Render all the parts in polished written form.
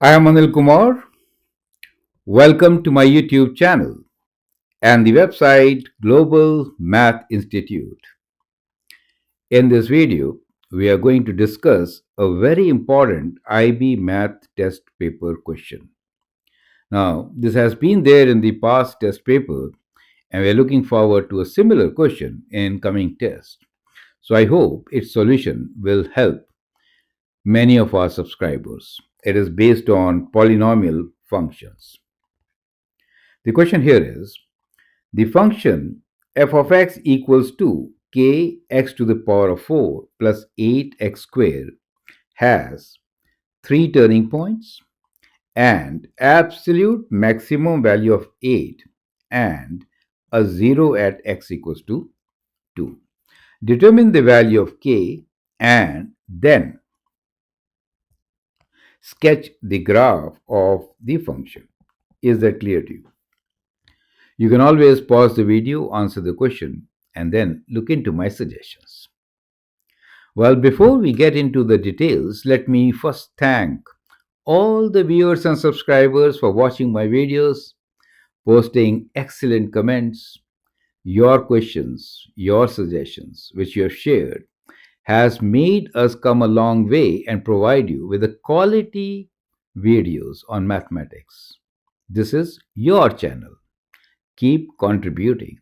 I am Anil Kumar. Welcome to my YouTube channel and the website Global Math Institute. In this video, we are going to discuss a very important IB math test paper question. Now, this has been there in the past test paper, and we are looking forward to a similar question in coming tests. So I hope its solution will help many of our subscribers. It is based on polynomial functions. The question here is the function f of x equals to kx to the power of 4 plus 8x squared has three turning points and absolute maximum value of 8 and a 0 at x equals to 2. Determine the value of k and then sketch the graph of the function. Is that clear to you? You can always pause the video, answer the question, and then look into my suggestions. Well, before we get into the details, let me first thank all the viewers and subscribers for watching my videos, posting excellent comments. Your questions, your suggestions, which you have shared, has made us come a long way and provide you with a quality videos on mathematics. This is your channel. Keep contributing.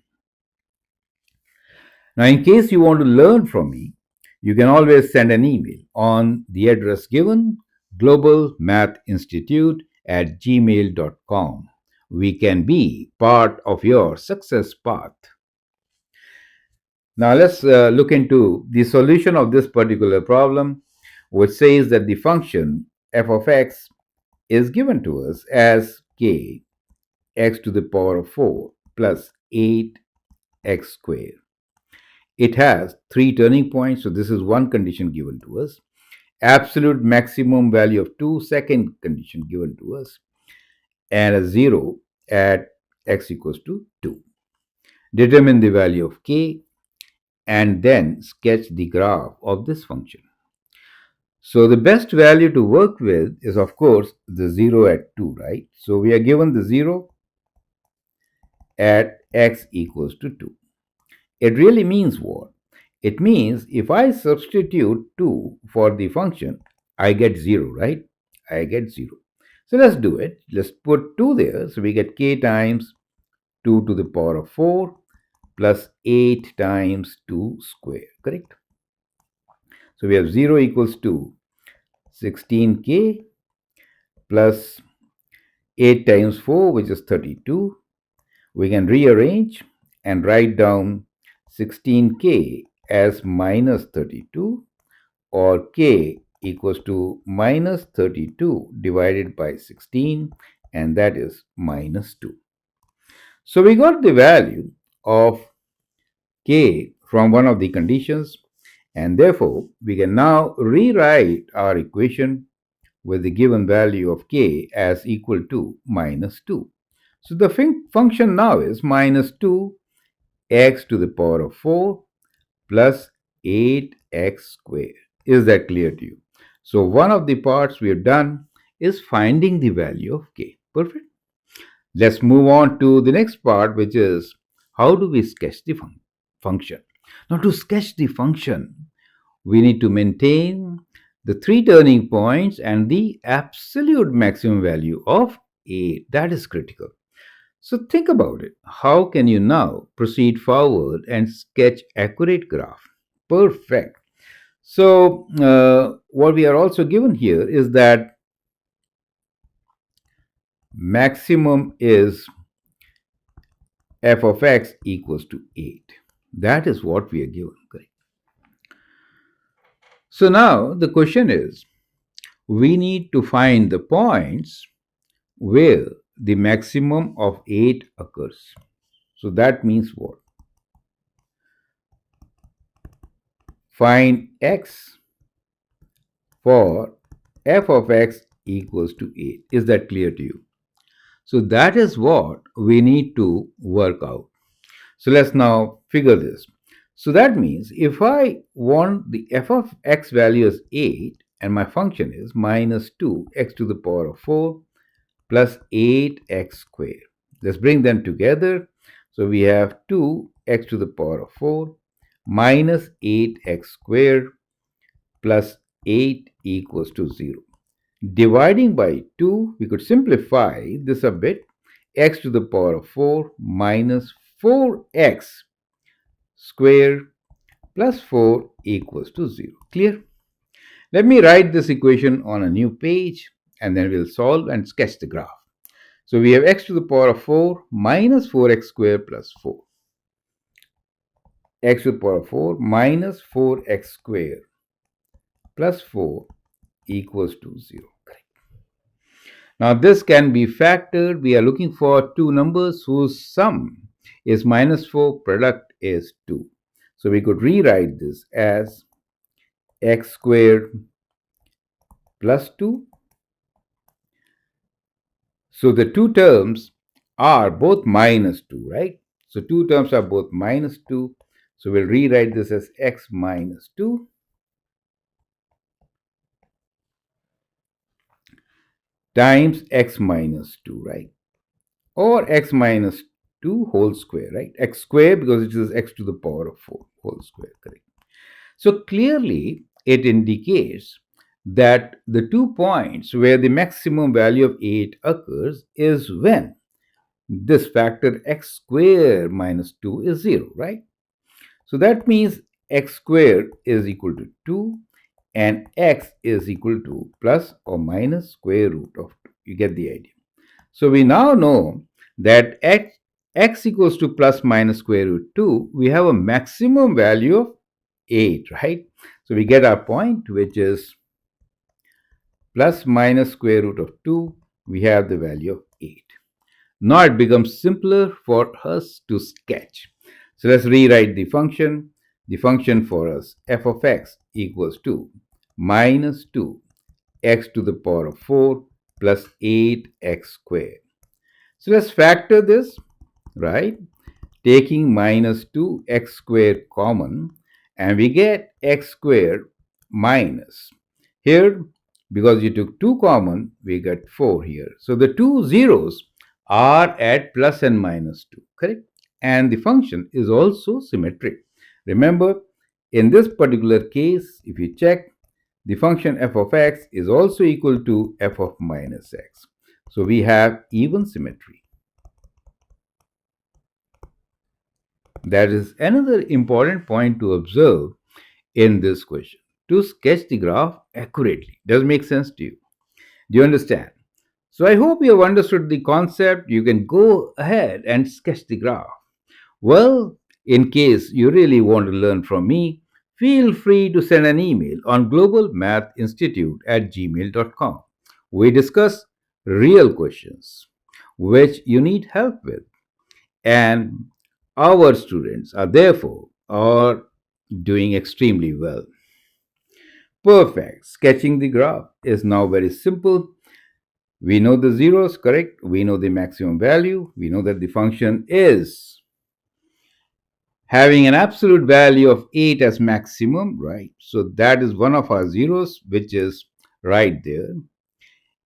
Now, in case you want to learn from me, you can always send an email on the address given, globalmathinstitute@gmail.com. We can be part of your success path. Now, let's look into the solution of this particular problem, which says that the function f of x is given to us as k x to the power of 4 plus 8x squared. It has three turning points, so this is one condition given to us. Absolute maximum value of 2, second condition given to us, and a 0 at x equals to 2. Determine the value of k and then sketch the graph of this function. So the best value to work with is, of course, the 0 at 2, right? So we are given the 0 at x equals to 2. It really means what? It means if I substitute 2 for the function, I get 0, right? I get 0. So let's do it. Let's put 2 there. So we get k times 2 to the power of 4 plus 8 times 2 square, correct? So we have 0 equals to 16k plus 8 times 4, which is 32. We can rearrange and write down 16k as minus 32, or k equals to minus 32 divided by 16, and that is minus 2. So we got the value of k from one of the conditions, and therefore we can now rewrite our equation with the given value of k as equal to minus 2. So the function now is minus 2 x to the power of 4 plus 8x squared. Is that clear to you? So one of the parts we have done is finding the value of k. Perfect. Let's move on to the next part, which is how do we sketch the function. Now, to sketch the function, we need to maintain the three turning points and the absolute maximum value of 8. That is critical. So think about it. How can you now proceed forward and sketch accurate graph? Perfect. So what we are also given here is that maximum is f of x equals to 8. That is what we are given. Correct. So now the question is, we need to find the points where the maximum of 8 occurs. So that means what? Find x for f of x equals to 8. Is that clear to you? So that is what we need to work out. So let's now figure this. So that means if I want the f of x value as 8 and my function is minus 2x to the power of 4 plus 8x squared. Let's bring them together. So we have 2x to the power of 4 minus 8x squared plus 8 equals to 0. Dividing by 2, we could simplify this a bit. X to the power of 4 minus 4x squared plus 4 equals to 0. Clear? Let me write this equation on a new page and then we'll solve and sketch the graph. So we have x to the power of 4 minus 4x squared plus 4. X to the power of 4 minus 4x squared plus 4 equals to 0. Now this can be factored. We are looking for two numbers whose sum is minus 4, product is 2. So we could rewrite this as x squared plus 2. So the two terms are both minus 2, right? So two terms are both minus 2. So we'll rewrite this as x minus 2 times x minus 2, right? Or x minus 2 whole square, right? X square because it is x to the power of 4 whole square, correct? So clearly it indicates that the 2 points where the maximum value of 8 occurs is when this factor x square minus 2 is 0, right? So that means x squared is equal to 2 and x is equal to plus or minus square root of 2. You get the idea. So we now know that x equals to plus minus square root 2, we have a maximum value of 8, right? So we get our point, which is plus minus square root of 2, we have the value of 8. Now it becomes simpler for us to sketch. So let's rewrite the function. The function for us, f of x equals to minus 2 x to the power of 4 plus 8x squared. So let's factor this, right? Taking minus 2x squared common, and we get x squared minus. Here, because you took 2 common, we get 4 here. So the two zeros are at plus and minus 2, correct? And the function is also symmetric. Remember, in this particular case, if you check, the function f of x is also equal to f of minus x. So we have even symmetry. That is another important point to observe in this question. To sketch the graph accurately. Does it make sense to you? Do you understand? So I hope you have understood the concept. You can go ahead and sketch the graph. Well, in case you really want to learn from me, feel free to send an email on globalmathinstitute@gmail.com. We discuss real questions which you need help with, and our students are therefore are doing extremely well. Perfect. Sketching the graph is now very simple. We know the zeros, correct? We know the maximum value. We know that the function is having an absolute value of 8 as maximum, right? So that is one of our zeros, which is right there.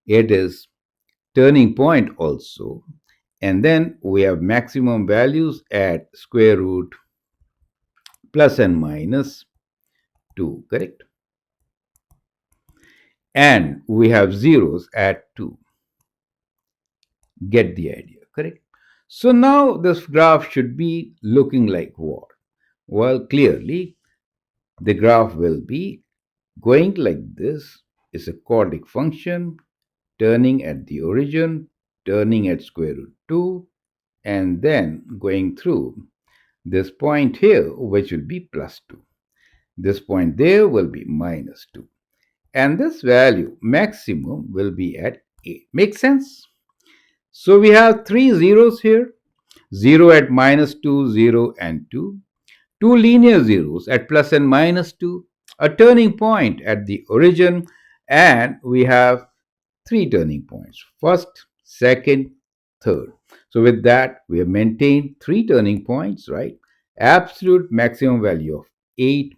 It is turning point also. And then we have maximum values at square root plus and minus 2, correct? And we have zeros at 2. Get the idea, correct? So now this graph should be looking like what? Well, clearly the graph will be going like this. Is a quartic function turning at the origin, turning at square root 2, and then going through this point here, which will be plus 2. This point there will be minus 2. And this value maximum will be at 8. Make sense? So we have three zeros here, 0 at minus 2, 0 and 2. two linear zeros at plus and minus 2, a turning point at the origin, and we have three turning points: first, second, third. So, with that, we have maintained three turning points, right? Absolute maximum value of 8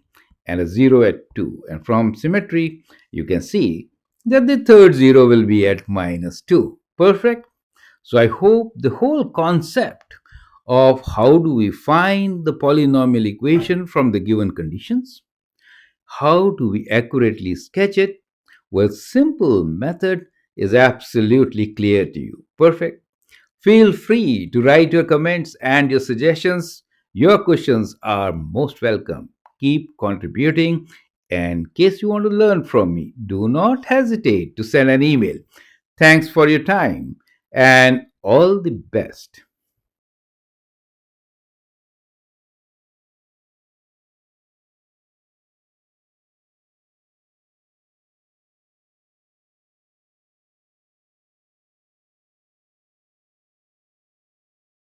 and a 0 at 2. And from symmetry, you can see that the third 0 will be at minus 2. Perfect. So, I hope the whole concept of how do we find the polynomial equation from the given conditions, how do we accurately sketch it with simple method is absolutely clear to you. Perfect. Feel free to write your comments and your suggestions. Your questions are most welcome. Keep contributing. And in case you want to learn from me, do not hesitate to send an email. Thanks for your time and all the best.